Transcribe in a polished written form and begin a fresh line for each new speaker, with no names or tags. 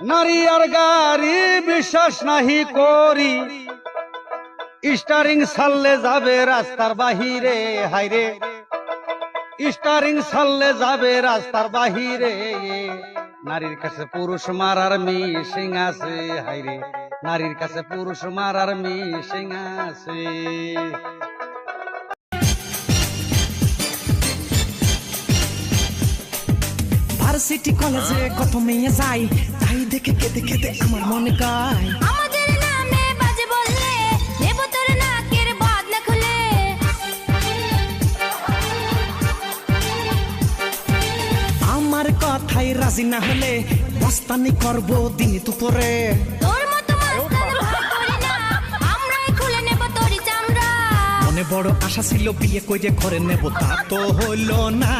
নারী আর গাড়ি বিশ্বাস নাহি করি, স্টারিং ছাড়লে যাবে রাস্তার বাহিরে। হাইরে স্টারিং ছাড়লে যাবে রাস্তার বাহিরে। নারীর কাছে পুরুষ মারার মিশিং আছে। হাইরে নারীর কাছে পুরুষ মারার মিশিং আছে।
ভার্সিটি কলেজে কত মেয়ে যাই, তাই দেখে কেঁদে কেঁদে আমার মনে গায়।
আমাদের নামে বাজে বললে নেব তোর নাকের বদনা খুলে।
আমার কথাই রাজি না হলে মস্তানি করবো দিন দুপুরে।
তোর মতো মাস্তান ভয় করি না, আমরাই খুলে নেব তোরই চামড়া।
মনে বড় আশা ছিল বিয়ে করে ঘরে নেব, তা তো হইল না।